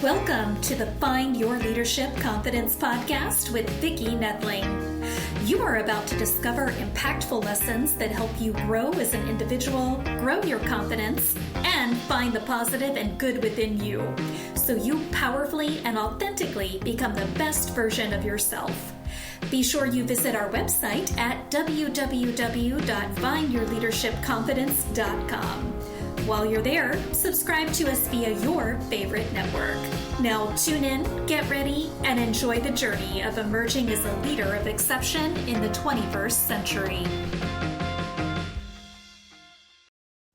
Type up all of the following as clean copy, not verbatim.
Welcome to the Find Your Leadership Confidence podcast with Vicki Noethling. You are about to discover impactful lessons that help you grow as an individual, grow your confidence, and find the positive and good within you, so you powerfully and authentically become the best version of yourself. Be sure you visit our website at www.findyourleadershipconfidence.com. While you're there, subscribe to us via your favorite network. Now tune in, get ready, and enjoy the journey of emerging as a leader of exception in the 21st century.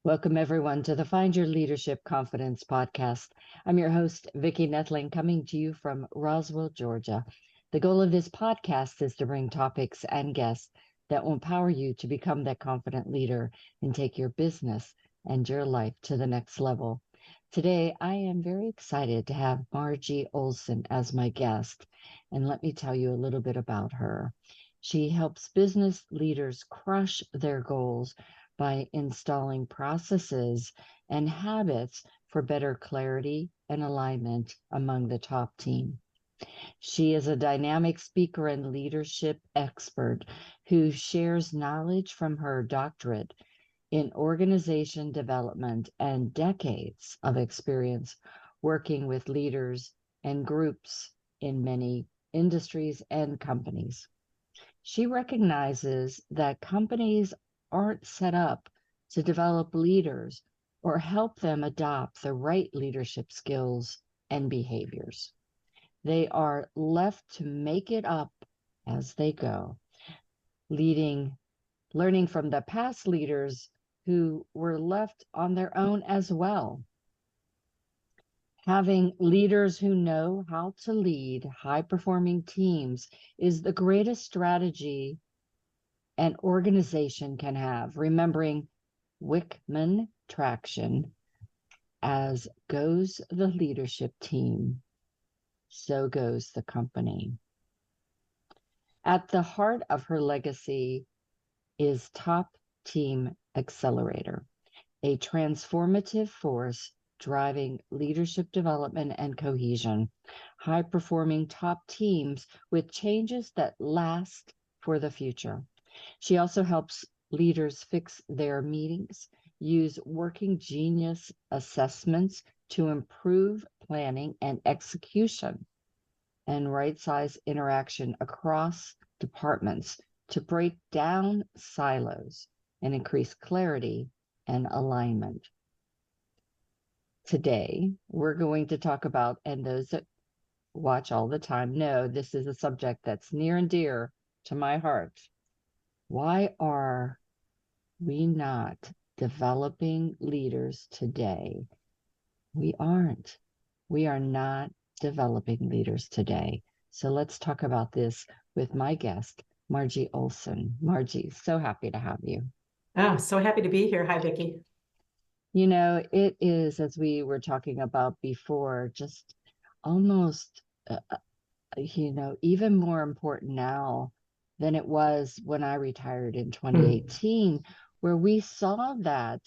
Welcome, everyone, to the Find Your Leadership Confidence podcast. I'm your host, Vicki Noethling, coming to you from Roswell, Georgia. The goal of this podcast is to bring topics and guests that will empower you to become that confident leader and take your business and your life to the next level. Today, I am very excited to have Margie Oleson as my guest, and let me tell you a little bit about her. She helps business leaders crush their goals by installing processes and habits for better clarity and alignment among the top team. She is a dynamic speaker and leadership expert who shares knowledge from her doctorate in organization development and decades of experience working with leaders and groups in many industries and companies. She recognizes that companies aren't set up to develop leaders or help them adopt the right leadership skills and behaviors. They are left to make it up as they go, learning from the past leaders who were left on their own as well. Having leaders who know how to lead high-performing teams is the greatest strategy an organization can have, remembering Wickman traction: as goes the leadership team, so goes the company. At the heart of her legacy is Team Accelerator, a transformative force driving leadership development and cohesion, high-performing top teams with changes that last for the future. She also helps leaders fix their meetings, use working genius assessments to improve planning and execution, and right-size interaction across departments to break down silos and increase clarity and alignment. Today, we're going to talk about, and those that watch all the time know this is a subject that's near and dear to my heart. Why are we not developing leaders today? We aren't. We are not developing leaders today. So let's talk about this with my guest, Margie Oleson. Margie, so happy to have you. Oh, so happy to be here. Hi, Vicki. You know, it is, as we were talking about before, just almost, even more important now than it was when I retired in 2018, where we saw that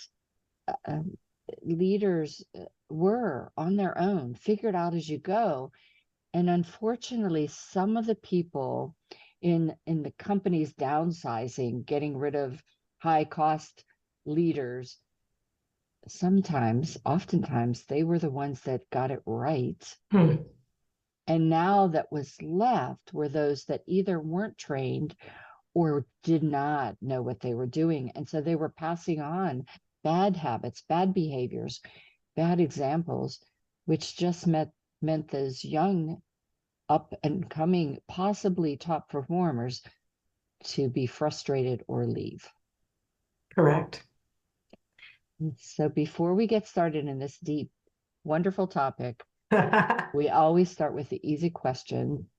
leaders were on their own, figured out as you go. And unfortunately, some of the people in the companies downsizing, getting rid of high-cost leaders, oftentimes, they were the ones that got it right. And now that was left were those that either weren't trained or did not know what they were doing. And so they were passing on bad habits, bad behaviors, bad examples, which just meant those young, up and coming, possibly top performers to be frustrated or leave. Correct. So before we get started in this deep, wonderful topic, we always start with the easy question.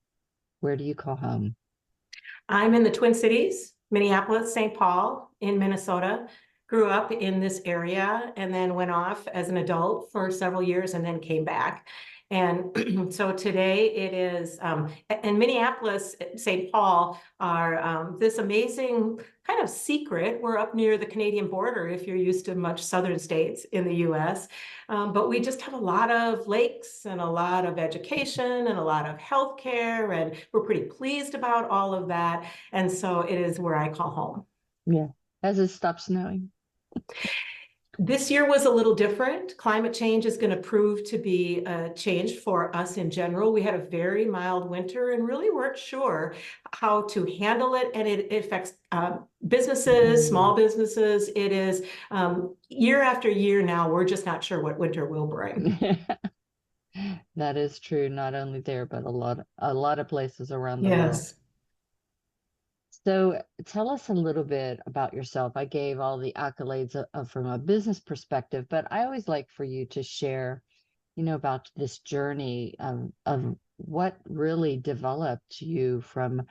Where do you call home? I'm in the Twin Cities, Minneapolis, St. Paul in Minnesota. Grew up in this area and then went off as an adult for several years and then came back. And so today it is, and Minneapolis, St. Paul are this amazing kind of secret. We're up near the Canadian border if you're used to much southern states in the US. But we just have a lot of lakes and a lot of education and a lot of healthcare, and we're pretty pleased about all of that. And so it is where I call home. Yeah. As it stops snowing. This year was a little different. Climate change is going to prove to be a change for us in general. We had a very mild winter and really weren't sure how to handle it. And it affects businesses, small businesses. It is year after year now, we're just not sure what winter will bring. That is true, not only there, but a lot of places around the world. Yes. So tell us a little bit about yourself. I gave all the accolades from a business perspective, but I always like for you to share, about this journey of what really developed you from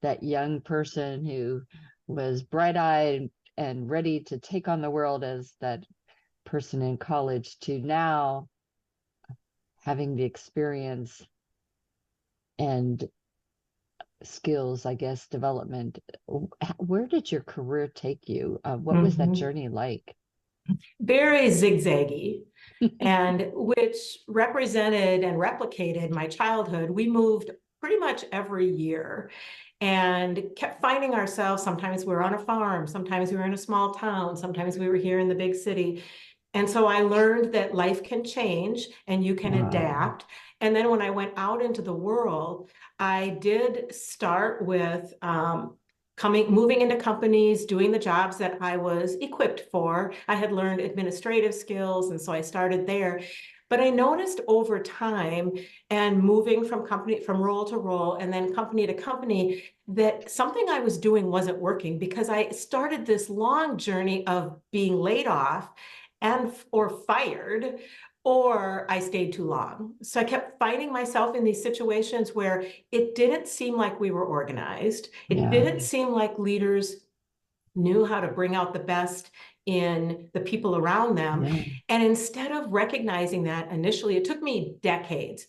that young person who was bright-eyed and ready to take on the world as that person in college to now having the experience and skills, I guess, development. Where did your career take you? What was that journey like? Very zigzaggy, and which represented and replicated my childhood. We moved pretty much every year and kept finding ourselves. Sometimes we were on a farm, sometimes we were in a small town, sometimes we were here in the big city. And so I learned that life can change and you can adapt. And then when I went out into the world, I did start with moving into companies, doing the jobs that I was equipped for. I had learned administrative skills, and so I started there. But I noticed over time and moving from role to role and then company to company that something I was doing wasn't working, because I started this long journey of being laid off or fired, or I stayed too long. So I kept finding myself in these situations where it didn't seem like we were organized. It didn't seem like leaders knew how to bring out the best in the people around them. And instead of recognizing that initially, it took me decades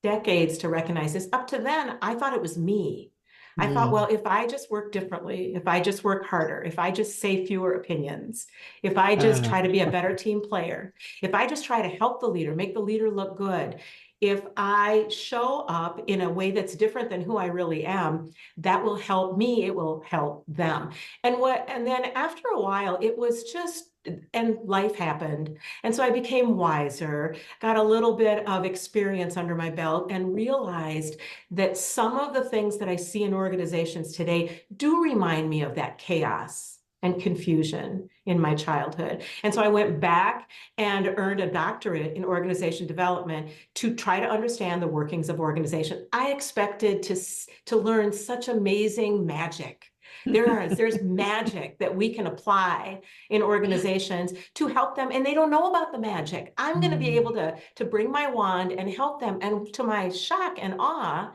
to recognize this. Up to then, I thought it was me. I thought, well, if I just work differently, if I just work harder, if I just say fewer opinions, if I just try to be a better team player, if I just try to help the leader, make the leader look good, if I show up in a way that's different than who I really am, that will help me, it will help them. And then after a while, it was just, and life happened. And so I became wiser, got a little bit of experience under my belt, and realized that some of the things that I see in organizations today do remind me of that chaos and confusion in my childhood. And so I went back and earned a doctorate in organization development to try to understand the workings of organization. I expected to learn such amazing magic. There's magic that we can apply in organizations to help them, and they don't know about the magic. I'm going to be able to bring my wand and help them. And to my shock and awe,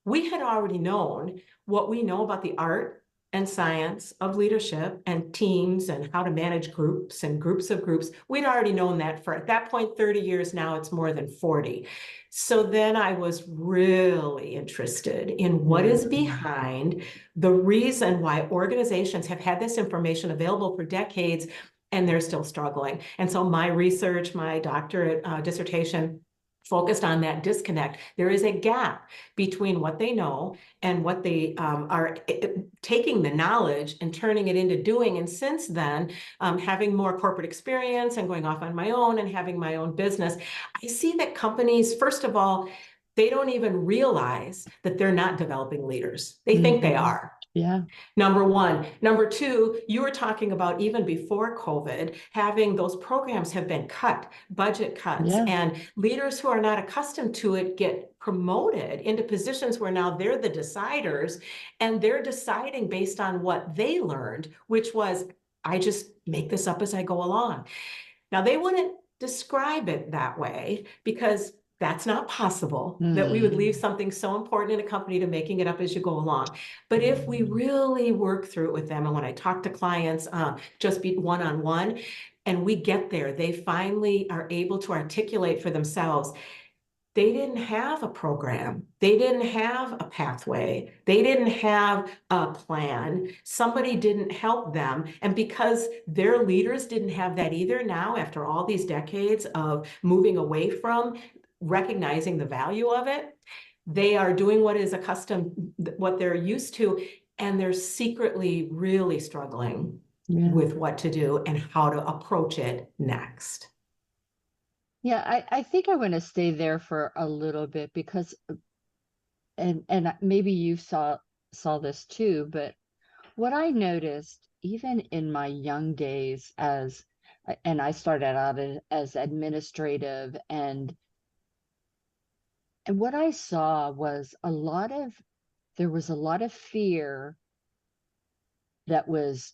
we had already known what we know about the art and science of leadership and teams and how to manage groups and groups of groups. We'd already known that for, at that point, 30 years. Now it's more than 40. So then I was really interested in what is behind the reason why organizations have had this information available for decades and they're still struggling. And so my research, my doctorate dissertation, focused on that disconnect. There is a gap between what they know and what they are taking the knowledge and turning it into doing. And since then, having more corporate experience and going off on my own and having my own business, I see that companies, first of all, they don't even realize that they're not developing leaders. They think they are. Yeah. Number one. Number two, you were talking about even before COVID, having those programs have been cut, budget cuts, and leaders who are not accustomed to it get promoted into positions where now they're the deciders, and they're deciding based on what they learned, which was, I just make this up as I go along. Now, they wouldn't describe it that way because that's not possible, that we would leave something so important in a company to making it up as you go along. But if we really work through it with them, and when I talk to clients, just be one-on-one, and we get there, they finally are able to articulate for themselves, they didn't have a program. They didn't have a pathway. They didn't have a plan. Somebody didn't help them. And because their leaders didn't have that either, now, after all these decades of moving away from recognizing the value of it, they are doing what is accustomed, what they're used to, and they're secretly really struggling with what to do and how to approach it next. Yeah, I think I want to stay there for a little bit because, and maybe you saw this too, but what I noticed even in my young days and I started out as administrative, and what I saw was there was a lot of fear that was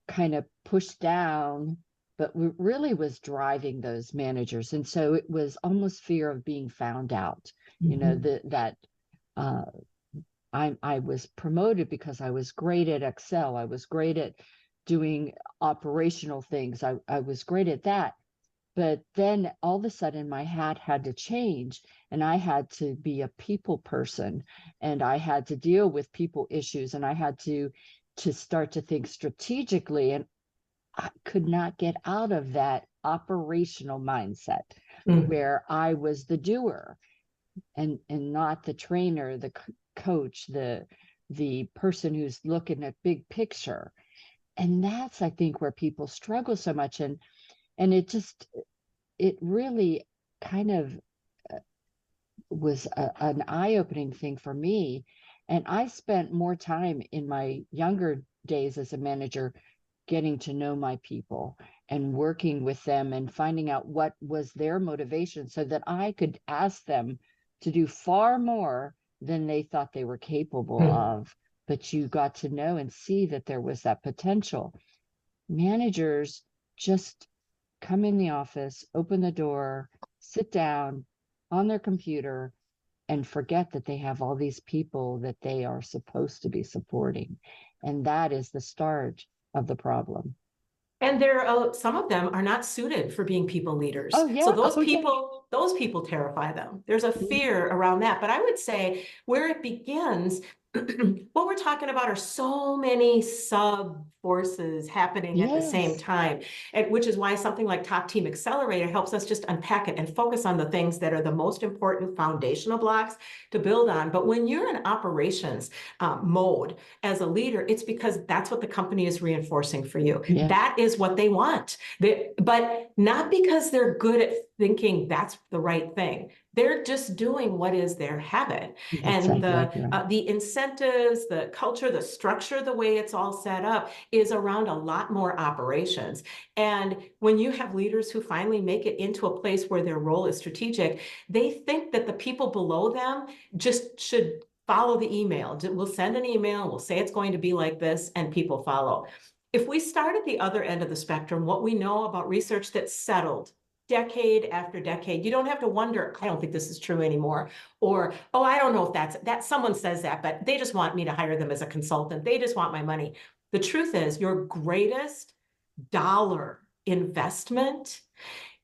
kind of pushed down, but really was driving those managers. And so it was almost fear of being found out, that I was promoted because I was great at Excel. I was great at doing operational things. I was great at that. But then all of a sudden my hat had to change, and I had to be a people person, and I had to deal with people issues, and I had to start to think strategically. And I could not get out of that operational mindset where I was the doer and not the trainer, the coach, the person who's looking at big picture. And that's, I think, where people struggle so much. And it really kind of was an eye-opening thing for me. And I spent more time in my younger days as a manager getting to know my people and working with them and finding out what was their motivation so that I could ask them to do far more than they thought they were capable of. But you got to know and see that there was that potential. Managers just come in the office, open the door, sit down on their computer, and forget that they have all these people that they are supposed to be supporting. And that is the start of the problem. And some of them are not suited for being people leaders. Oh, yeah. So those people terrify them. There's a fear around that. But I would say where it begins, what we're talking about are so many sub forces happening at the same time, which is why something like Team Accelerator helps us just unpack it and focus on the things that are the most important foundational blocks to build on. But when you're in operations mode as a leader, it's because that's what the company is reinforcing for you. Yeah. That is what they want. But not because they're good at thinking that's the right thing. They're just doing what is their habit. That's and the incentives, the culture, the structure, the way it's all set up is around a lot more operations. And when you have leaders who finally make it into a place where their role is strategic, they think that the people below them just should follow the email. We'll send an email, we'll say it's going to be like this, and people follow. If we start at the other end of the spectrum, what we know about research that's settled decade after decade, you don't have to wonder, I don't think this is true anymore. Or, oh, I don't know if that someone says that, but they just want me to hire them as a consultant. They just want my money. The truth is your greatest dollar investment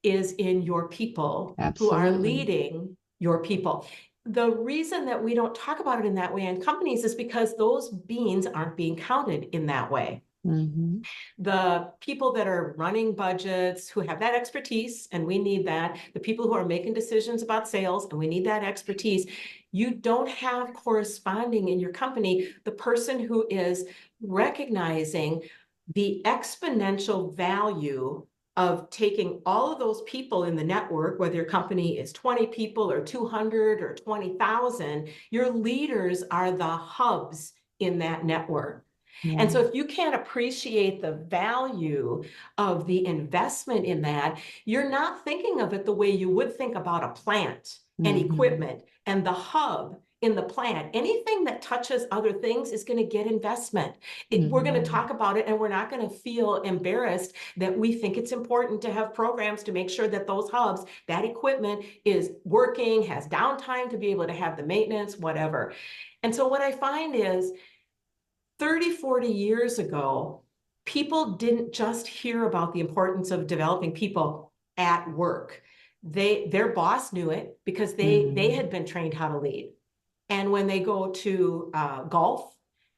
is in your people. Absolutely. Who are leading your people. The reason that we don't talk about it in that way in companies is because those beans aren't being counted in that way. Mm-hmm. The people that are running budgets, who have that expertise, and we need that, the people who are making decisions about sales, and we need that expertise, you don't have corresponding in your company the person who is recognizing the exponential value of taking all of those people in the network, whether your company is 20 people or 200 or 20,000, your leaders are the hubs in that network. Yeah. And so if you can't appreciate the value of the investment in that, you're not thinking of it the way you would think about a plant and equipment and the hub in the plant. Anything that touches other things is going to get investment. We're going to talk about it, and we're not going to feel embarrassed that we think it's important to have programs to make sure that those hubs, that equipment is working, has downtime to be able to have the maintenance, whatever. And so what I find is 30, 40 years ago, people didn't just hear about the importance of developing people at work. their boss knew it because they had been trained how to lead. And when they go to golf,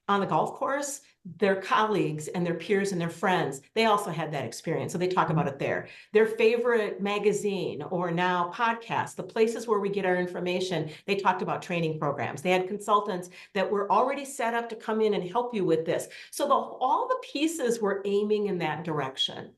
on the golf course, their colleagues and their peers and their friends, they also had that experience. So they talk about it there. Their favorite magazine or now podcast, the places where we get our information, they talked about training programs. They had consultants that were already set up to come in and help you with this. So all the pieces were aiming in that direction.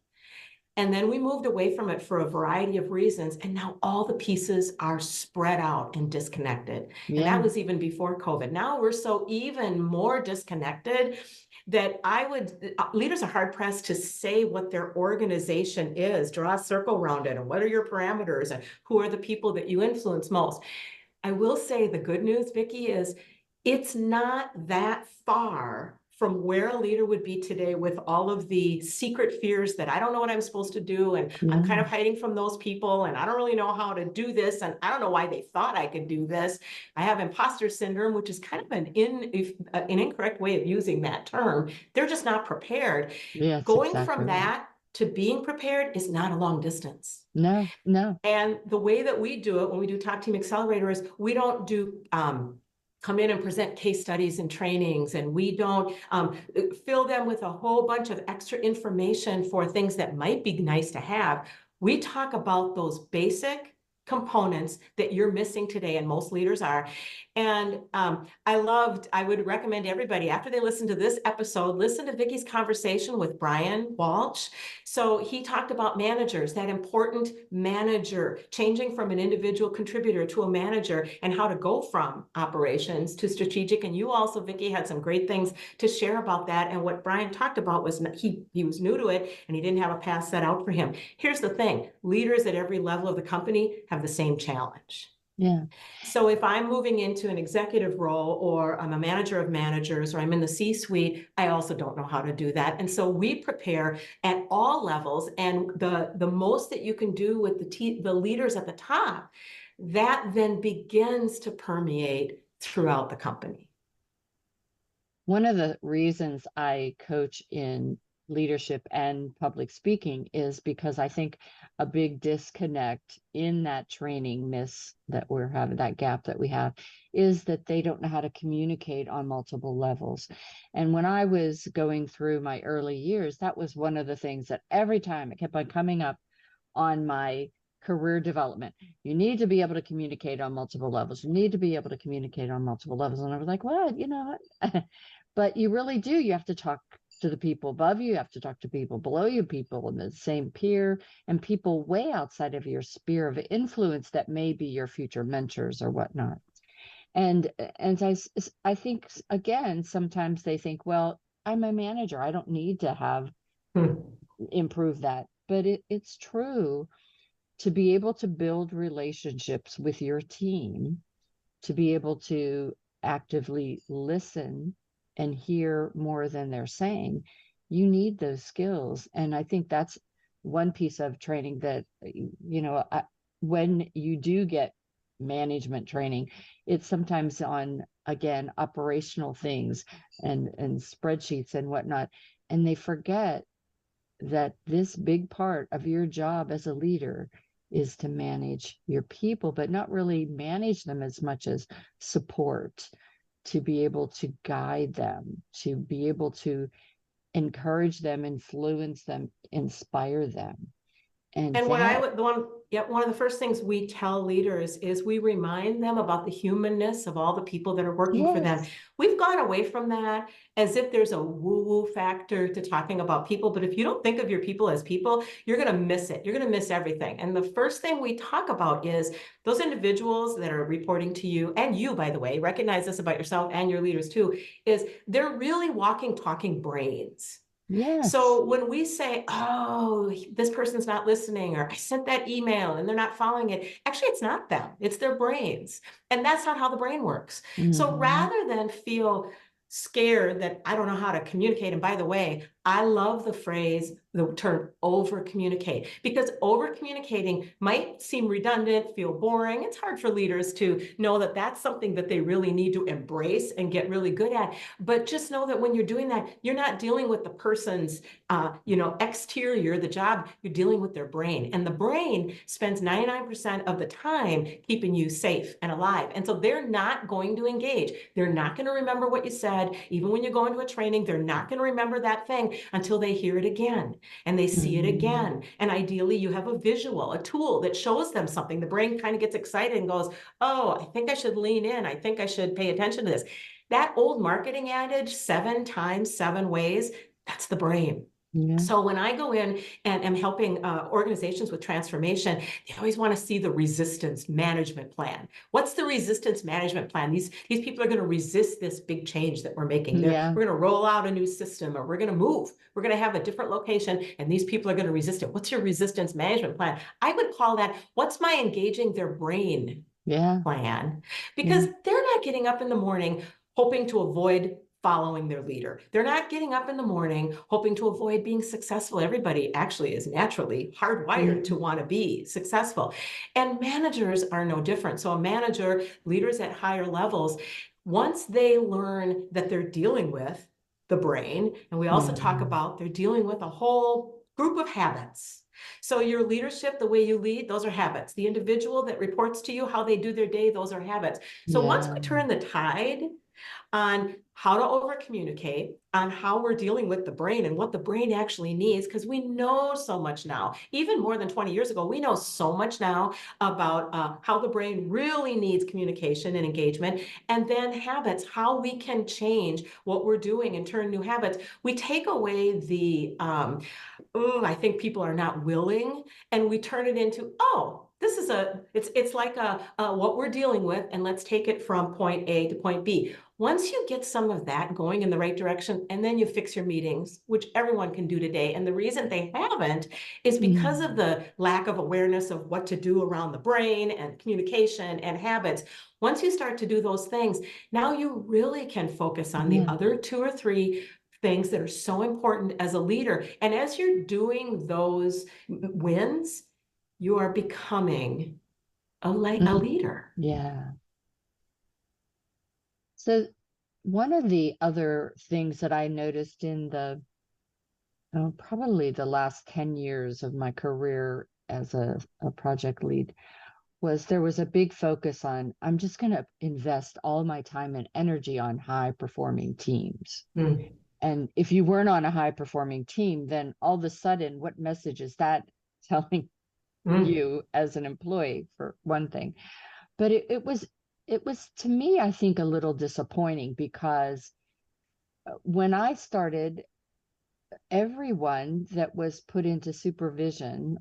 And then we moved away from it for a variety of reasons. And now all the pieces are spread out and disconnected. And that was even before COVID. Now we're so even more disconnected that leaders are hard pressed to say what their organization is, draw a circle around it, and what are your parameters, and who are the people that you influence most. I will say the good news, Vicki, is it's not that far from where a leader would be today with all of the secret fears that I don't know what I'm supposed to do, and I'm kind of hiding from those people, and I don't really know how to do this, and I don't know why they thought I could do this. I have imposter syndrome, which is kind of an incorrect way of using that term. They're just not prepared. Yes, Going exactly from that to being prepared is not a long distance. No. And the way that we do it when we do Top Team Accelerator is we don't do come in and present case studies and trainings, and we don't fill them with a whole bunch of extra information for things that might be nice to have. We talk about those basic components that you're missing today, and most leaders are. And I would recommend everybody, after they listen to this episode, listen to Vicki's conversation with Brian Walsh. So he talked about managers, that important manager, changing from an individual contributor to a manager, and how to go from operations to strategic. And you also, Vicki, had some great things to share about that. And what Brian talked about was he was new to it, and he didn't have a path set out for him. Here's the thing, leaders at every level of the company have the same challenge. Yeah. So if I'm moving into an executive role, or I'm a manager of managers, or I'm in the C-suite, I also don't know how to do that. And so we prepare at all levels, and the most that you can do with the leaders at the top, that then begins to permeate throughout the company. One of the reasons I coach in leadership and public speaking is because I think a big disconnect in that training miss that we're having, that gap that we have, is that they don't know how to communicate on multiple levels. And when I was going through my early years, that was one of the things that every time it kept on coming up on my career development. You need to be able to communicate on multiple levels. You need to be able to communicate on multiple levels. And I was like, what? But you really do. You have to talk to the people above you. You have to talk to people below you, people in the same peer, and people way outside of your sphere of influence that may be your future mentors or whatnot. And I think, again, sometimes they think, well, I'm a manager, I don't need to have improve that. But it's true to be able to build relationships with your team, to be able to actively listen and hear more than they're saying. You need those skills. And I think that's one piece of training that, when you do get management training, it's sometimes on, again, operational things and spreadsheets and whatnot. And they forget that this big part of your job as a leader is to manage your people, but not really manage them as much as support, to be able to guide them, to be able to encourage them, influence them, inspire them. And one of the first things we tell leaders is we remind them about the humanness of all the people that are working for them. We've gone away from that as if there's a woo-woo factor to talking about people. But if you don't think of your people as people, you're going to miss it. You're going to miss everything. And the first thing we talk about is those individuals that are reporting to you, and you, by the way, recognize this about yourself and your leaders too, is they're really walking, talking brains. Yes. So when we say, oh, this person's not listening, or I sent that email and they're not following it, actually, it's not them, it's their brains. And that's not how the brain works. So rather than feel scared that I don't know how to communicate, and by the way, I love the term over communicate, because over communicating might seem redundant, feel boring. It's hard for leaders to know that that's something that they really need to embrace and get really good at. But just know that when you're doing that, you're not dealing with the person's exterior, the job, you're dealing with their brain. And the brain spends 99% of the time keeping you safe and alive. And so they're not going to engage. They're not going to remember what you said. Even when you go into a training, they're not going to remember that thing until they hear it again and they see it again. And ideally, you have a visual, a tool that shows them something. The brain kind of gets excited and goes, oh, I think I should lean in. I think I should pay attention to this. That old marketing adage, 7 times 7 ways, that's the brain. Yeah. So when I go in and am helping organizations with transformation, they always want to see the resistance management plan. What's the resistance management plan? These people are going to resist this big change that we're making. Yeah. We're going to roll out a new system, or we're going to move. We're going to have a different location, and these people are going to resist it. What's your resistance management plan? I would call that, what's my engaging their brain plan? Because they're not getting up in the morning hoping to avoid following their leader. They're not getting up in the morning hoping to avoid being successful. Everybody actually is naturally hardwired to want to be successful. And managers are no different. So a manager, leaders at higher levels, once they learn that they're dealing with the brain, and we also talk about they're dealing with a whole group of habits. So your leadership, the way you lead, those are habits. The individual that reports to you, how they do their day, those are habits. So once we turn the tide on how to over communicate, on how we're dealing with the brain and what the brain actually needs, because we know so much now. Even more than 20 years ago, we know so much now about how the brain really needs communication and engagement. And then habits, how we can change what we're doing and turn new habits. We take away the, I think people are not willing, and we turn it into, this is it's like what we're dealing with, and let's take it from point A to point B. Once you get some of that going in the right direction, and then you fix your meetings, which everyone can do today. And the reason they haven't is because of the lack of awareness of what to do around the brain and communication and habits. Once you start to do those things, now you really can focus on the other 2 or 3 things that are so important as a leader. And as you're doing those wins, you are becoming a leader. Yeah. So one of the other things that I noticed in the probably the last 10 years of my career as a project lead was there was a big focus on, I'm just going to invest all my time and energy on high performing teams. And if you weren't on a high performing team, then all of a sudden, what message is that telling you as an employee, for one thing? But it was to me, I think, a little disappointing, because when I started, everyone that was put into supervision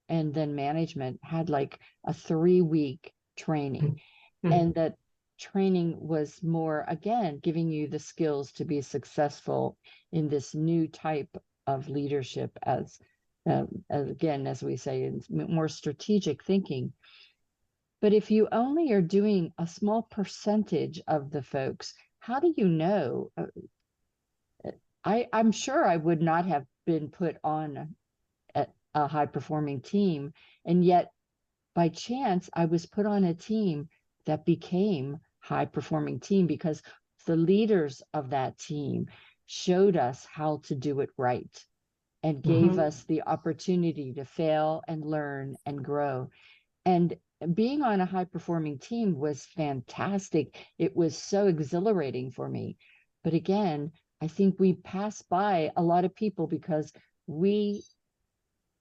and then management had like a 3-week training. And that training was more, again, giving you the skills to be successful in this new type of leadership, as again, as we say, in more strategic thinking. But if you only are doing a small percentage of the folks, how do you know? I'm sure I would not have been put on a high performing team, and yet by chance I was put on a team that became high performing team because the leaders of that team showed us how to do it right and gave us the opportunity to fail and learn and grow. And being on a high performing team was fantastic. It was so exhilarating for me. But again, I think we pass by a lot of people because we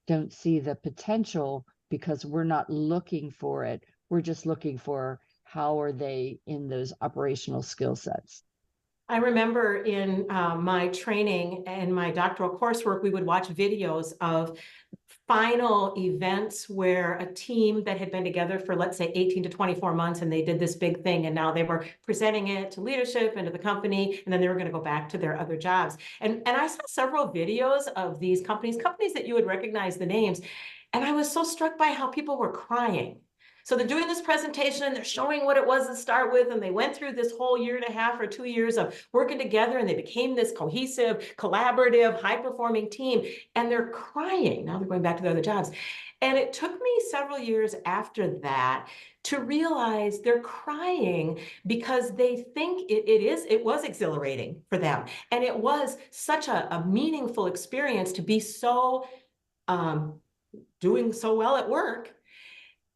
don't see the potential, because we're not looking for it. We're just looking for how are they in those operational skill sets. I remember in my training and my doctoral coursework, we would watch videos of final events where a team that had been together for, let's say, 18 to 24 months, and they did this big thing, and now they were presenting it to leadership and to the company, and then they were going to go back to their other jobs. And I saw several videos of these companies that you would recognize the names, and I was so struck by how people were crying. So they're doing this presentation and they're showing what it was to start with. And they went through this whole 1.5 or 2 years of working together, and they became this cohesive, collaborative, high-performing team. And they're crying. Now they're going back to their other jobs. And it took me several years after that to realize they're crying because they think it was exhilarating for them. And it was such a meaningful experience to be so doing so well at work.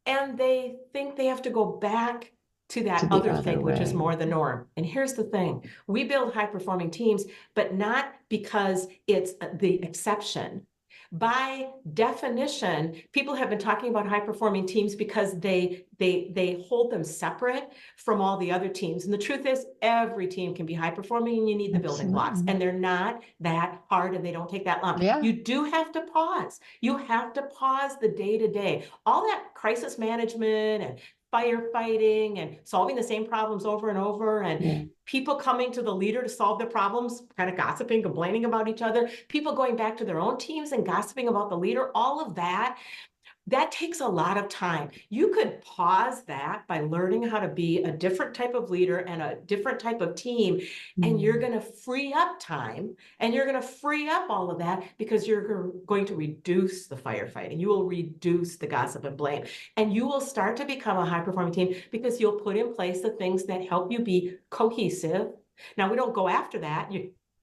And they think they have to go back to that other thing, which is more the norm. And here's the thing. We build high-performing teams, but not because it's the exception. By definition, people have been talking about high-performing teams because they hold them separate from all the other teams. And the truth is, every team can be high-performing, and you need the building blocks. And they're not that hard, and they don't take that long. Yeah. You do have to pause. You have to pause the day-to-day. All that crisis management and firefighting and solving the same problems over and over, and people coming to the leader to solve their problems, kind of gossiping, complaining about each other, people going back to their own teams and gossiping about the leader, all of that takes a lot of time. You could pause that by learning how to be a different type of leader and a different type of team, and you're going to free up time, and you're going to free up all of that because you're going to reduce the firefighting. You will reduce the gossip and blame, and you will start to become a high-performing team because you'll put in place the things that help you be cohesive. Now, we don't go after that.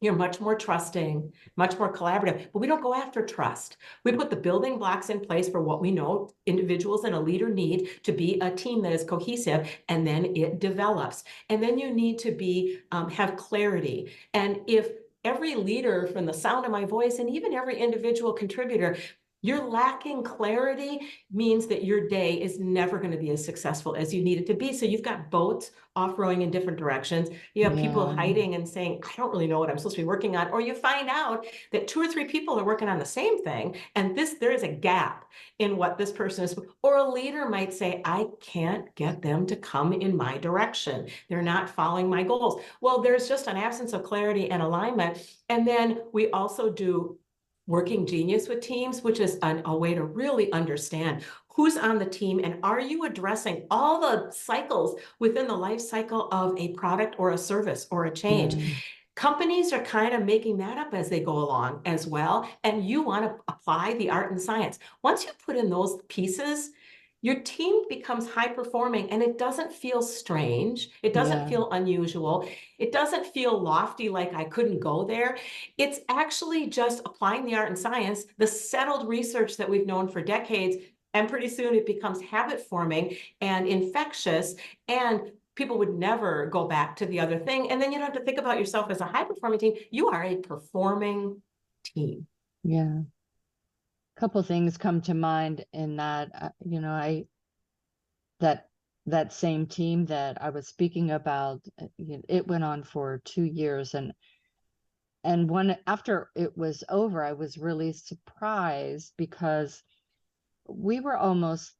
You're much more trusting, much more collaborative, but we don't go after trust. We put the building blocks in place for what we know individuals and a leader need to be a team that is cohesive, and then it develops. And then you need to have clarity. And if every leader, from the sound of my voice, and even every individual contributor, you're lacking clarity, means that your day is never going to be as successful as you need it to be. So you've got boats off rowing in different directions. You have people hiding and saying, I don't really know what I'm supposed to be working on. Or you find out that 2 or 3 people are working on the same thing, and there is a gap in what this person is. Or a leader might say, I can't get them to come in my direction. They're not following my goals. Well, there's just an absence of clarity and alignment. And then we also do working genius with teams, which is a way to really understand who's on the team, and are you addressing all the cycles within the life cycle of a product or a service or a change. Companies are kind of making that up as they go along as well, and you want to apply the art and science. Once you put in those pieces, your team becomes high performing, and it doesn't feel strange. It doesn't feel unusual. It doesn't feel lofty, like I couldn't go there. It's actually just applying the art and science, the settled research that we've known for decades, and pretty soon it becomes habit forming and infectious, and people would never go back to the other thing. And then you don't have to think about yourself as a high performing team. You are a performing team. Yeah. Couple things come to mind in that, that same team that I was speaking about, it went on for 2 years, and after it was over, I was really surprised because we were almost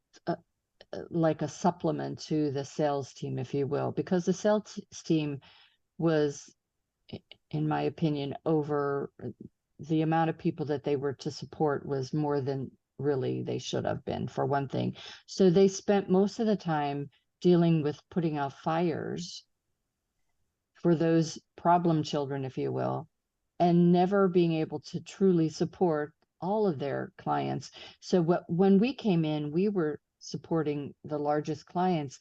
like a supplement to the sales team, if you will, because the sales team was, in my opinion, over the amount of people that they were to support was more than really they should have been, for one thing. So they spent most of the time dealing with putting out fires for those problem children, if you will, and never being able to truly support all of their clients. So when we came in, we were supporting the largest clients,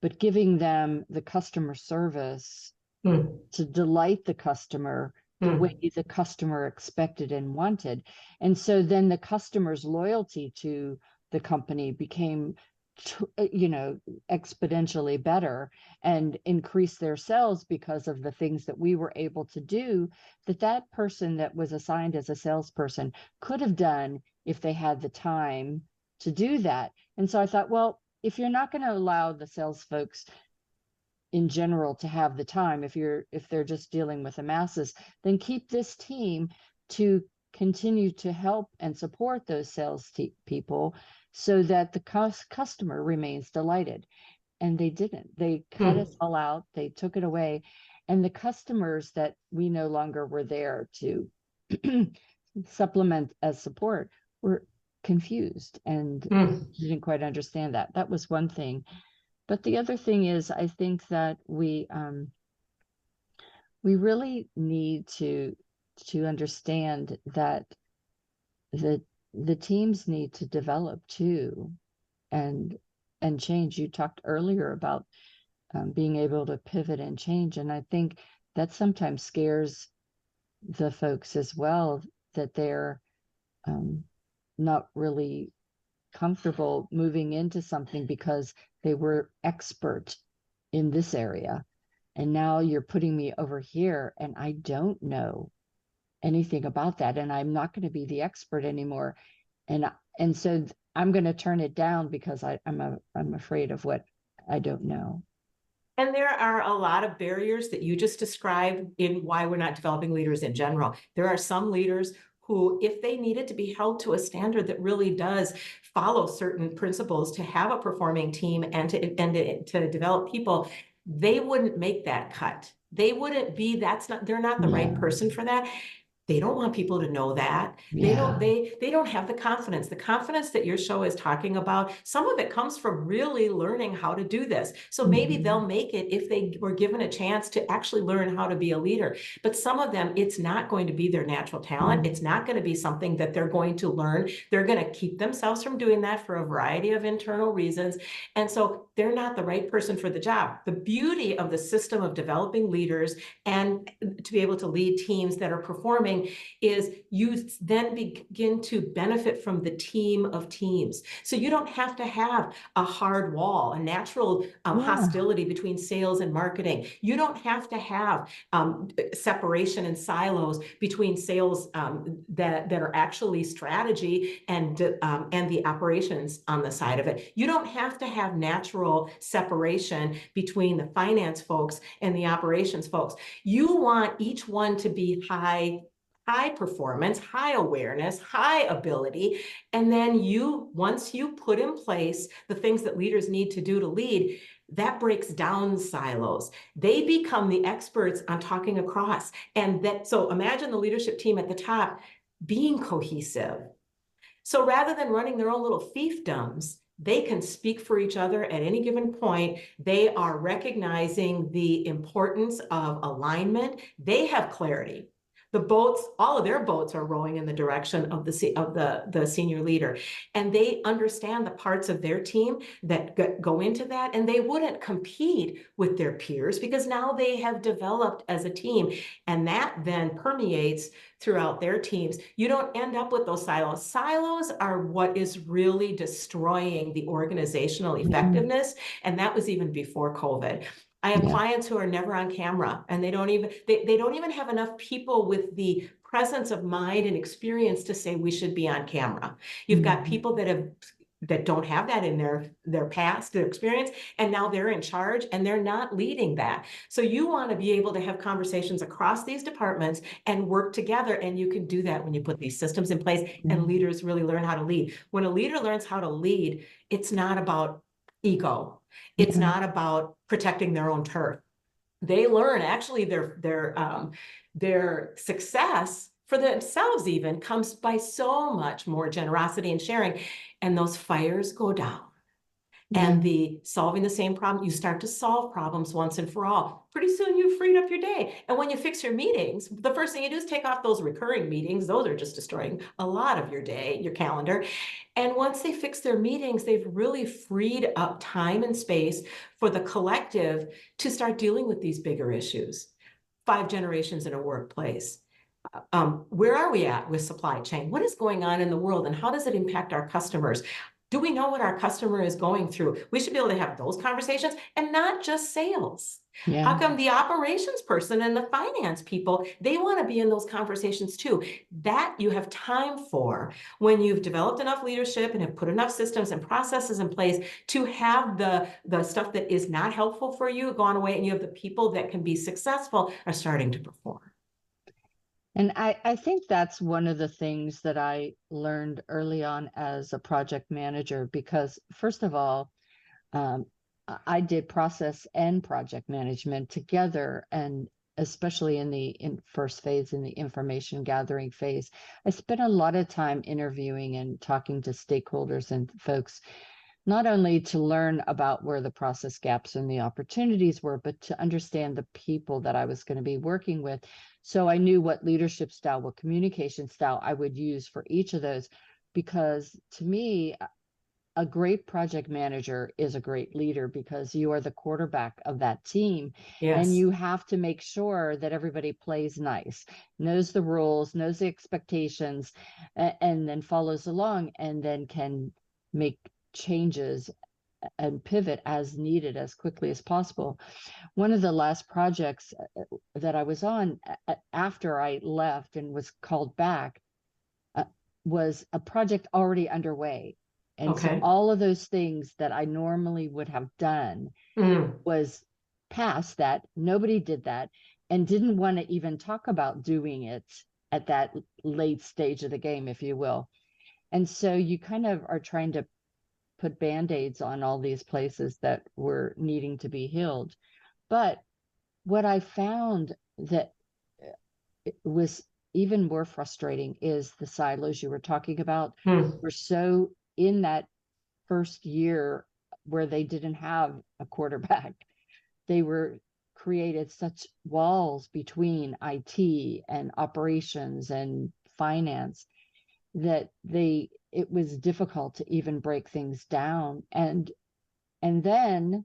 but giving them the customer service to delight the customer the way the customer expected and wanted. And so then the customer's loyalty to the company became, exponentially better, and increased their sales because of the things that we were able to do that person that was assigned as a salesperson could have done if they had the time to do that. And so I thought, well, if you're not going to allow the sales folks in general to have the time, if they're just dealing with the masses, then keep this team to continue to help and support those sales people so that the customer remains delighted. And they didn't. They cut us all out. They took it away. And the customers that we no longer were there to supplement as support were confused and didn't quite understand that. That was one thing. But the other thing is, I think that we really need to understand that the teams need to develop too, and change. You talked earlier about being able to pivot and change, and I think that sometimes scares the folks as well, that they're not really comfortable moving into something because they were expert in this area, and now you're putting me over here and I don't know anything about that, and I'm not going to be the expert anymore, and so I'm going to turn it down because I'm afraid of what I don't know. And there are a lot of barriers that you just described in why we're not developing leaders in general. There are some leaders who, if they needed to be held to a standard that really does follow certain principles to have a performing team and to develop people, they wouldn't make that cut. They wouldn't be, they're not the right person for that. They don't want people to know that. They don't have the confidence. The confidence that your show is talking about, some of it comes from really learning how to do this. So maybe they'll make it if they were given a chance to actually learn how to be a leader. But some of them, it's not going to be their natural talent. It's not going to be something that they're going to learn. They're going to keep themselves from doing that for a variety of internal reasons. And so they're not the right person for the job. The beauty of the system of developing leaders and to be able to lead teams that are performing is you then begin to benefit from the team of teams. So you don't have to have a hard wall, a natural hostility between sales and marketing. You don't have to have separation and silos between sales that are actually strategy and the operations on the side of it. You don't have to have natural separation between the finance folks and the operations folks. You want each one to be high performance, high awareness, high ability. And then once you put in place the things that leaders need to do to lead, that breaks down silos. They become the experts on talking across. So imagine the leadership team at the top being cohesive. So rather than running their own little fiefdoms, they can speak for each other at any given point. They are recognizing the importance of alignment. They have clarity. All of their boats are rowing in the direction of the senior leader. And they understand the parts of their team that go into that, and they wouldn't compete with their peers because now they have developed as a team. And that then permeates throughout their teams. You don't end up with those silos. Silos are what is really destroying the organizational effectiveness. And that was even before COVID. I have clients who are never on camera, and they don't even have enough people with the presence of mind and experience to say we should be on camera. You've got people that don't have that in their past, their experience, and now they're in charge and they're not leading that. So you want to be able to have conversations across these departments and work together, and you can do that when you put these systems in place and leaders really learn how to lead. When a leader learns how to lead, it's not about ego. It's not about protecting their own turf. They learn actually their success for themselves even comes by so much more generosity and sharing, and those fires go down. And the solving the same problem, you start to solve problems once and for all. Pretty soon you've freed up your day. And when you fix your meetings, the first thing you do is take off those recurring meetings. Those are just destroying a lot of your day, your calendar. And once they fix their meetings, they've really freed up time and space for the collective to start dealing with these bigger issues. 5 generations in a workplace. Where are we at with supply chain? What is going on in the world, and how does it impact our customers? Do we know what our customer is going through? We should be able to have those conversations and not just sales. How come the operations person and the finance people, they want to be in those conversations too? That you have time for when you've developed enough leadership and have put enough systems and processes in place to have the stuff that is not helpful for you gone away, and you have the people that can be successful are starting to perform. And I think that's one of the things that I learned early on as a project manager, because first of all, I did process and project management together. And especially in the first phase, in the information gathering phase, I spent a lot of time interviewing and talking to stakeholders and folks, not only to learn about where the process gaps and the opportunities were, but to understand the people that I was going to be working with. So I knew what leadership style, what communication style I would use for each of those, because to me, a great project manager is a great leader because you are the quarterback of that team. And you have to make sure that everybody plays nice, knows the rules, knows the expectations, and then follows along, and then can make changes and pivot as needed as quickly as possible. One of the last projects that I was on after I left and was called back was a project already underway. And so all of those things that I normally would have done was past that. Nobody did that and didn't want to even talk about doing it at that late stage of the game, if you will. And so you kind of are trying to put Band-Aids on all these places that were needing to be healed. But what I found that was even more frustrating is the silos you were talking about. We're so in that first year where they didn't have a quarterback. They were created such walls between IT and operations and finance that it was difficult to even break things down. And then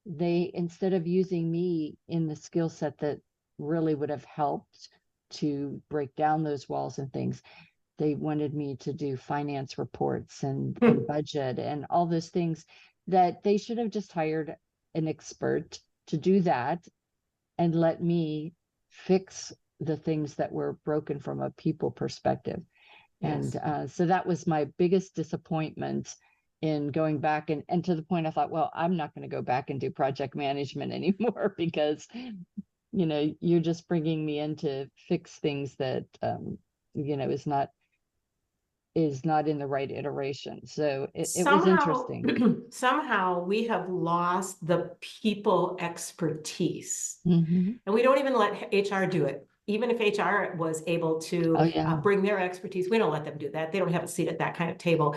they, instead of using me in the skill set that really would have helped to break down those walls and things, they wanted me to do finance reports and budget and all those things that they should have just hired an expert to do that and let me fix the things that were broken from a people perspective. And so that was my biggest disappointment in going back, and to the point I thought, well, I'm not going to go back and do project management anymore because, you know, you're just bringing me in to fix things that, you know, is not in the right iteration. So it was interesting. Somehow we have lost the people expertise, Mm-hmm. and we don't even let HR do it. Even if HR was able to bring their expertise, we don't let them do that. They don't have a seat at that kind of table.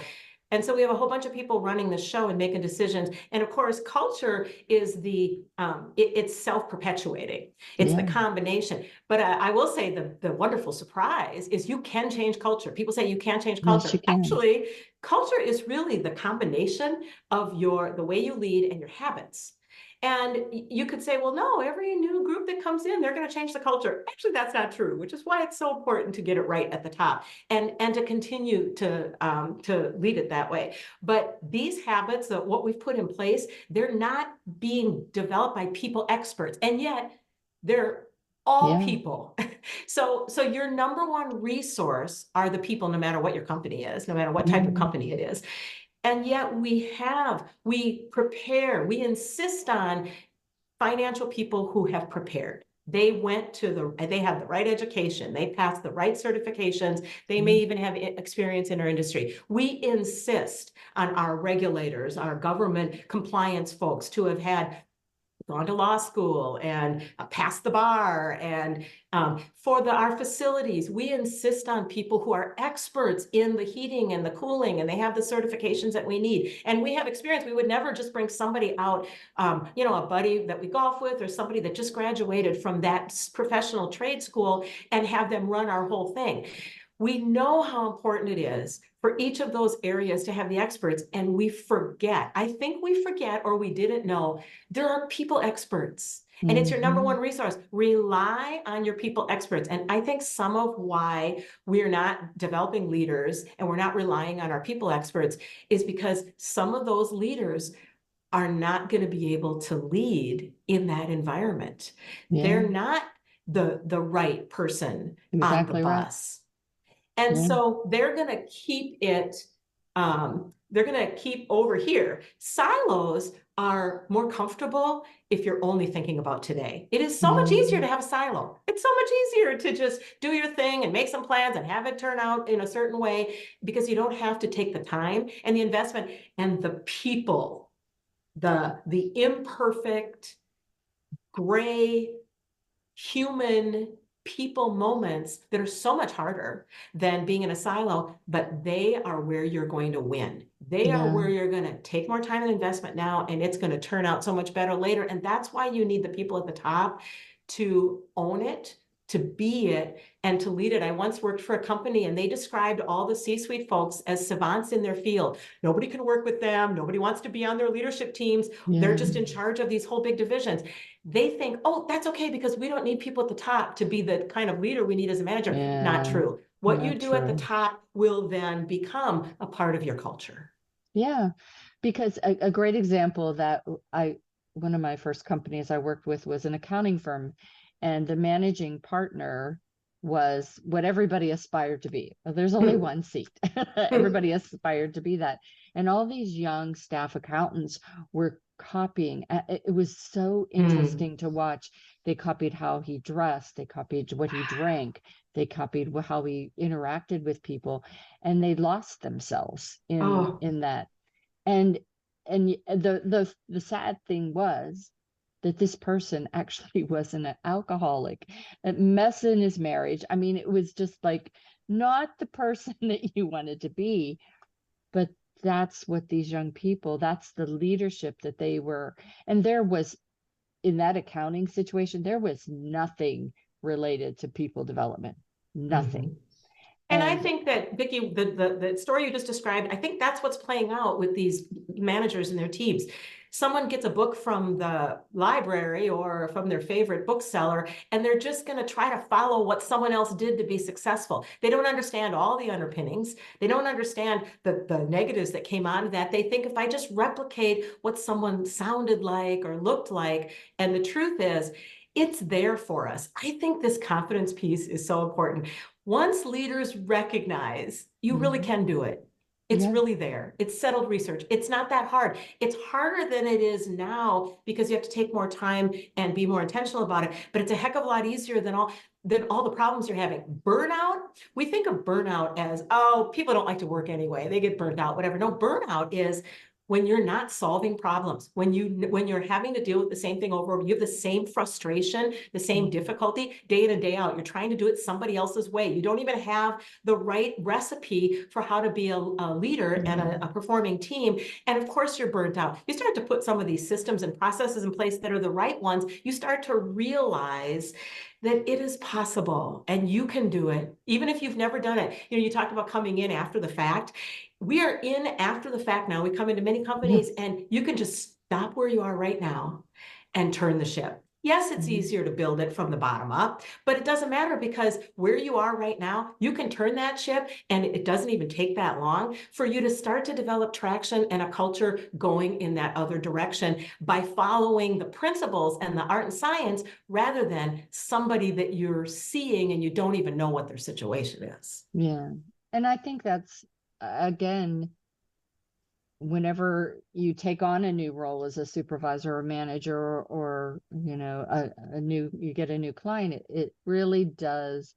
And so we have a whole bunch of people running the show and making decisions. And of course, culture is it's self-perpetuating. It's the combination. But I will say the wonderful surprise is you can change culture. People say you can't change culture. Yes, you can. Actually, culture is really the combination of the way you lead and your habits. And you could say, well, no, every new group that comes in, they're going to change the culture. Actually, that's not true, which is why it's so important to get it right at the top and to continue to lead it that way. But these habits, what we've put in place, they're not being developed by people experts, and yet they're all people. So your number one resource are the people, no matter what your company is, no matter what type of company it is. And yet we prepare, we insist on financial people who have prepared. They have the right education, they passed the right certifications, they may even have experience in our industry. We insist on our regulators, our government compliance folks to have gone to law school and passed the bar. And for our facilities, we insist on people who are experts in the heating and the cooling, and they have the certifications that we need. And we have experience. We would never just bring somebody out, you know, a buddy that we golf with or somebody that just graduated from that professional trade school and have them run our whole thing. We know how important it is for each of those areas to have the experts, and we forget. I think we forget, or we didn't know, there are people experts, and it's your number one resource. Rely on your people experts. And I think some of why we're not developing leaders and we're not relying on our people experts is because some of those leaders are not going to be able to lead in that environment. They're not the right person on the bus. And so they're going to keep it, they're going to keep over here. Silos are more comfortable if you're only thinking about today. It is so much easier to have a silo. It's so much easier to just do your thing and make some plans and have it turn out in a certain way, because you don't have to take the time and the investment and the people, the imperfect, gray human people moments that are so much harder than being in a silo, but they are where you're going to win. They are where you're going to take more time and investment now, and it's going to turn out so much better later. And that's why you need the people at the top to own it, to be it, and to lead it. I once worked for a company and they described all the C-suite folks as savants in their field. Nobody can work with them. Nobody wants to be on their leadership teams. They're just in charge of these whole big divisions. They think, oh, that's okay because we don't need people at the top to be the kind of leader we need as a manager. Not true. What you do at the top will then become a part of your culture. Yeah, because a great example that one of my first companies I worked with was an accounting firm, and the managing partner was what everybody aspired to be. Well, there's only one seat. Everybody aspired to be that. And all these young staff accountants were copying. It was so interesting to watch. They copied how he dressed. They copied what he drank. They copied how he interacted with people, and they lost themselves in that. And the sad thing was that this person actually was an alcoholic, a mess in his marriage. I mean, it was just like not the person that you wanted to be, but that's what these young people, that's the leadership that they were. And there was, in that accounting situation, there was nothing related to people development, nothing. And I think that, Vicki, the story you just described, I think that's what's playing out with these managers and their teams. Someone gets a book from the library or from their favorite bookseller, and they're just going to try to follow what someone else did to be successful. They don't understand all the underpinnings. They don't understand the negatives that came out of that. They think if I just replicate what someone sounded like or looked like, and the truth is, it's there for us. I think this confidence piece is so important. Once leaders recognize you really can do it, it's really there. It's settled research. It's not that hard. It's harder than it is now because you have to take more time and be more intentional about it. But it's a heck of a lot easier than all the problems you're having. Burnout, we think of burnout as, oh, people don't like to work anyway. They get burnt out, whatever. No, burnout is when you're not solving problems, when you're having to deal with the same thing over and over, you have the same frustration, the same difficulty day in and day out. You're trying to do it somebody else's way. You don't even have the right recipe for how to be a leader and a performing team. And of course, you're burnt out. You start to put some of these systems and processes in place that are the right ones. You start to realize that it is possible and you can do it, even if you've never done it. You know, you talked about coming in after the fact. We are in after the fact now. We come into many companies and you can just stop where you are right now and turn the ship. Yes, it's easier to build it from the bottom up, but it doesn't matter because where you are right now, you can turn that ship and it doesn't even take that long for you to start to develop traction and a culture going in that other direction by following the principles and the art and science rather than somebody that you're seeing and you don't even know what their situation is. Yeah. And I think that's, again, whenever you take on a new role as a supervisor or manager or you know, you get a new client, it really does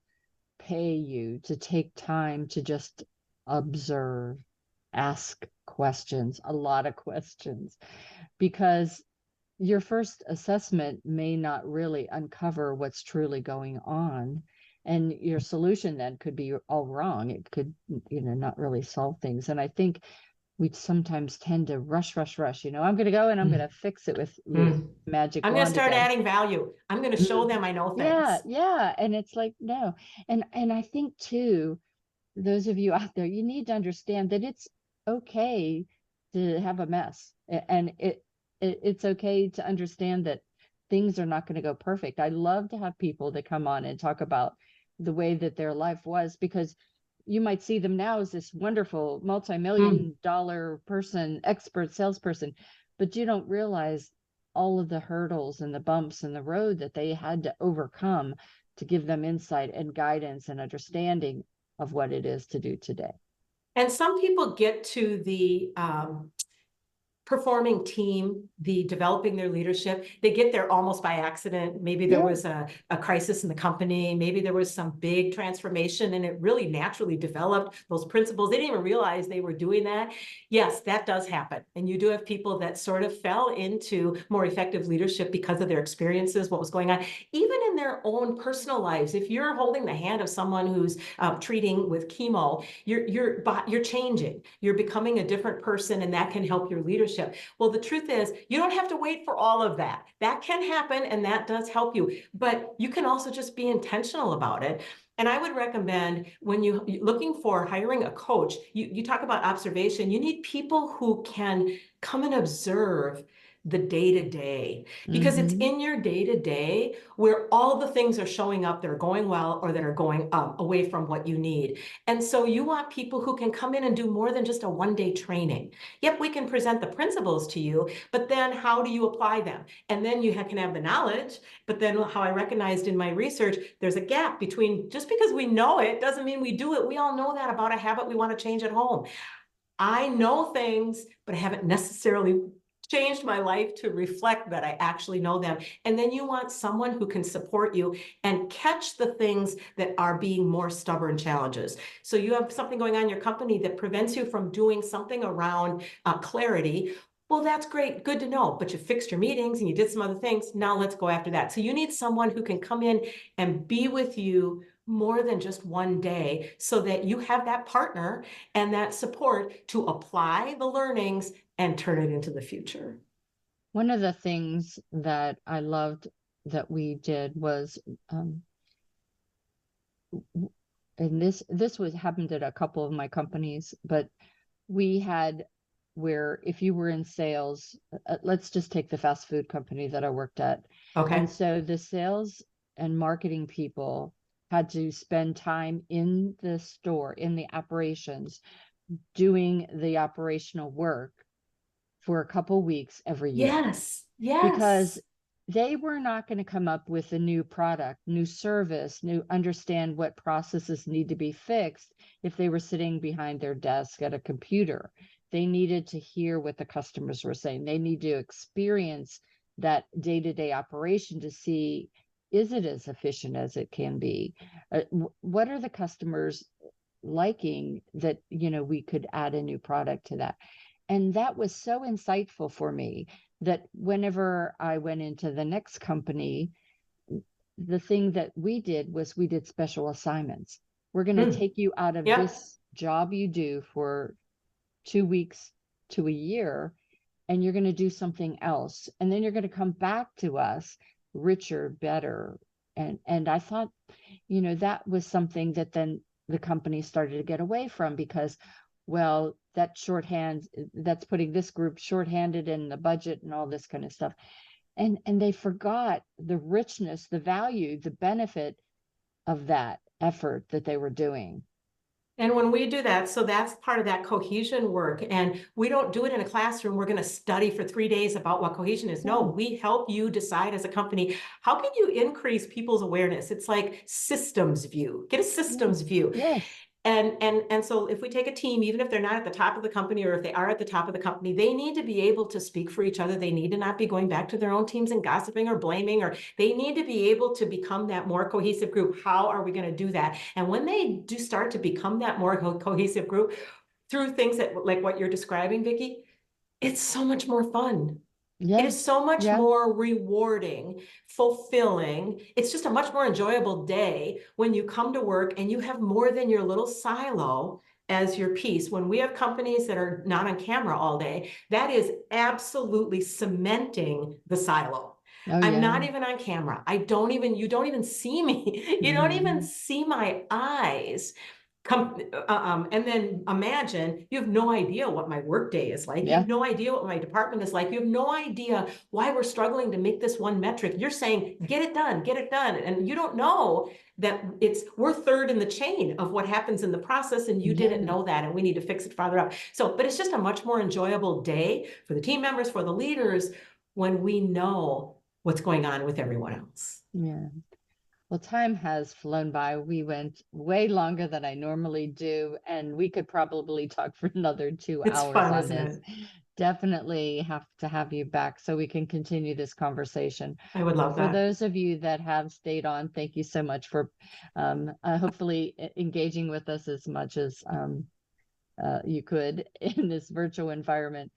pay you to take time to just observe, ask questions, a lot of questions, because your first assessment may not really uncover what's truly going on. And your solution then could be all wrong. It could, you know, not really solve things. And I think we sometimes tend to rush. You know, I'm going to go and I'm going to fix it with magic I'm going to start again. adding value. I'm going to show them I know things. Yeah. And it's like, no. And I think too, those of you out there, you need to understand that it's okay to have a mess, and it's okay to understand that things are not going to go perfect. I love to have people that come on and talk about the way that their life was, because you might see them now as this wonderful multi-million-dollar person, expert salesperson, but you don't realize all of the hurdles and the bumps in the road that they had to overcome to give them insight and guidance and understanding of what it is to do today. And some people get to the performing team, the developing their leadership, they get there almost by accident. Maybe there was a crisis in the company. Maybe there was some big transformation and it really naturally developed those principles. They didn't even realize they were doing that. Yes, that does happen. And you do have people that sort of fell into more effective leadership because of their experiences, what was going on. Even in in their own personal lives. If you're holding the hand of someone who's treating with chemo, you're changing. You're becoming a different person, and that can help your leadership. Well, the truth is, you don't have to wait for all of that. That can happen, and that does help you. But you can also just be intentional about it. And I would recommend, when you're looking for hiring a coach, you talk about observation. You need people who can come and observe the day-to-day, because it's in your day-to-day where all the things are showing up that are going well or that are going away from what you need. And so you want people who can come in and do more than just a one-day training. Yep, we can present the principles to you, but then how do you apply them? And then you can have the knowledge, but then how I recognized in my research, there's a gap between, just because we know it doesn't mean we do it. We all know that about a habit we want to change at home. I know things, but I haven't necessarily changed my life to reflect that I actually know them. And then you want someone who can support you and catch the things that are being more stubborn challenges. So you have something going on in your company that prevents you from doing something around clarity. Well, that's great. Good to know. But you fixed your meetings and you did some other things. Now let's go after that. So you need someone who can come in and be with you more than just one day, so that you have that partner and that support to apply the learnings and turn it into the future. One of the things that I loved that we did was, and this was happened at a couple of my companies, but we had, where if you were in sales, let's just take the fast food company that I worked at. Okay. And so the sales and marketing people had to spend time in the store, in the operations, doing the operational work for a couple weeks every year. Yes. Because they were not going to come up with a new product, new service, understand what processes need to be fixed if they were sitting behind their desk at a computer. They needed to hear what the customers were saying. They need to experience that day-to-day operation to see, is it as efficient as it can be? What are the customers liking that, we could add a new product to that? And that was so insightful for me that whenever I went into the next company, the thing that we did was we did special assignments. We're going to take you out of this job you do for 2 weeks to a year, and you're going to do something else. And then you're going to come back to us richer, better. And I thought, that was something that then the company started to get away from, because, well, that shorthand, that's putting this group shorthanded in the budget and all this kind of stuff. And they forgot the richness, the value, the benefit of that effort that they were doing. And when we do that, so that's part of that cohesion work. And we don't do it in a classroom. We're going to study for 3 days about what cohesion is. No, we help you decide as a company, how can you increase people's awareness? It's like systems view. Get a systems view. Yes. And so if we take a team, even if they're not at the top of the company, or if they are at the top of the company, they need to be able to speak for each other. They need to not be going back to their own teams and gossiping or blaming, or they need to be able to become that more cohesive group. How are we going to do that? And when they do start to become that more cohesive group through things that, like what you're describing, Vicki, it's so much more fun. Yeah. It is so much more rewarding, fulfilling. It's just a much more enjoyable day when you come to work and you have more than your little silo as your piece. When we have companies that are not on camera all day, that is absolutely cementing the silo. I'm not even on camera. You don't even see me. You don't even see my eyes. And then imagine, you have no idea what my work day is like. You have no idea what my department is like. You have no idea why we're struggling to make this one metric. You're saying, get it done, get it done. And you don't know that we're third in the chain of what happens in the process, and you didn't know that, and we need to fix it farther up. So, but it's just a much more enjoyable day for the team members, for the leaders, when we know what's going on with everyone else. Yeah. Well, time has flown by. We went way longer than I normally do, and we could probably talk for another 2 hours fun, on isn't this. it? Definitely have to have you back so we can continue this conversation. I would love For that. those of you that have stayed on, thank you so much for hopefully engaging with us as much as you could in this virtual environment.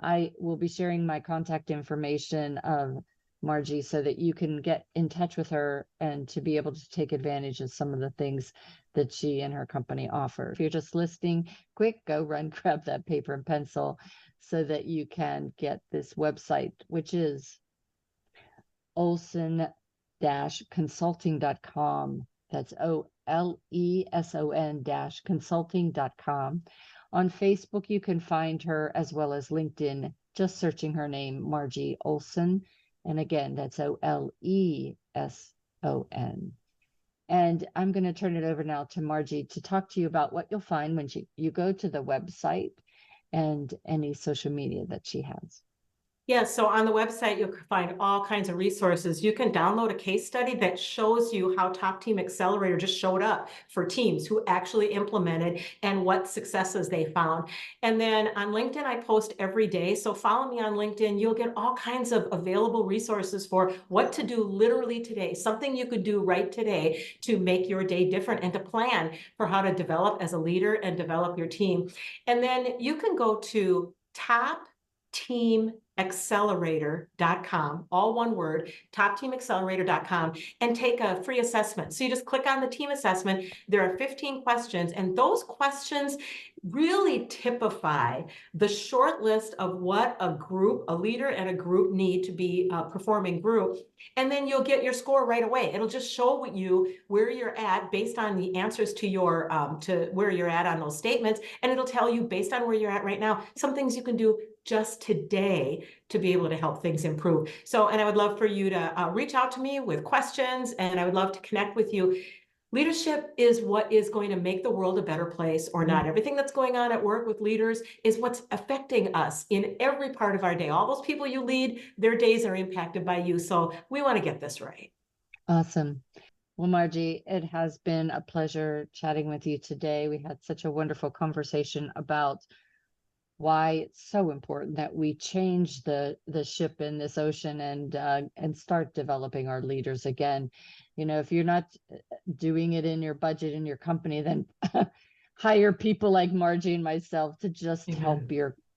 I will be sharing my contact information of Margie, so that you can get in touch with her and to be able to take advantage of some of the things that she and her company offer. If you're just listening, quick, go run, grab that paper and pencil so that you can get this website, which is Oleson-consulting.com. That's OLESON-consulting.com. On Facebook, you can find her, as well as LinkedIn, just searching her name, Margie Oleson. And again, that's OLESON. And I'm going to turn it over now to Margie to talk to you about what you'll find when you go to the website and any social media that she has. Yes, so on the website, you'll find all kinds of resources. You can download a case study that shows you how Top Team Accelerator just showed up for teams who actually implemented and what successes they found. And then on LinkedIn, I post every day. So follow me on LinkedIn. You'll get all kinds of available resources for what to do literally today, something you could do right today to make your day different and to plan for how to develop as a leader and develop your team. And then you can go to topteamaccelerator.com, all one word, topteamaccelerator.com, and take a free assessment. So you just click on the team assessment. There are 15 questions, and those questions really typify the short list of what a group, a leader and a group need to be a performing group. And then you'll get your score right away. It'll just show you where you're at based on the answers to your to where you're at on those statements. And it'll tell you, based on where you're at right now, some things you can do just today to be able to help things improve. So, and I would love for you to reach out to me with questions, and I would love to connect with you. Leadership is what is going to make the world a better place or not. Everything that's going on at work with leaders is what's affecting us in every part of our day. All those people you lead, their days are impacted by you. So we want to get this right. Awesome. Well, Margie, it has been a pleasure chatting with you today. We had such a wonderful conversation about why it's so important that we change the ship in this ocean and start developing our leaders again. You know, if you're not doing it in your budget in your company, then hire people like Margie and myself to just help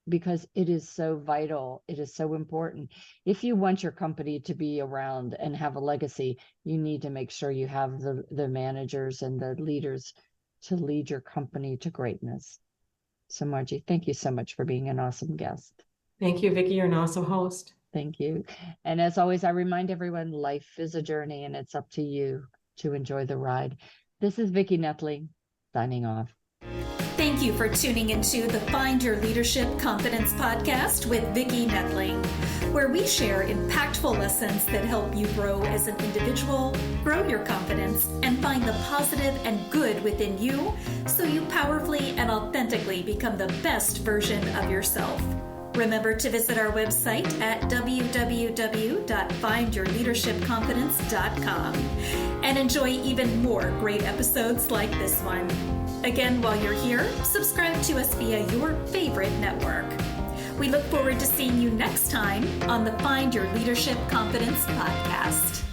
because it is so vital. It is so important. If you want your company to be around and have a legacy, you need to make sure you have the managers and the leaders to lead your company to greatness. So Margie, thank you so much for being an awesome guest. Thank you, Vicki. You're an awesome host. Thank you. And as always, I remind everyone, life is a journey and it's up to you to enjoy the ride. This is Vicki Noethling signing off. Thank you for tuning into the Find Your Leadership Confidence podcast with Vicki Noethling, where we share impactful lessons that help you grow as an individual, grow your confidence, and find the positive and good within you so you powerfully and authentically become the best version of yourself. Remember to visit our website at www.findyourleadershipconfidence.com and enjoy even more great episodes like this one. Again, while you're here, subscribe to us via your favorite network. We look forward to seeing you next time on the Find Your Leadership Confidence podcast.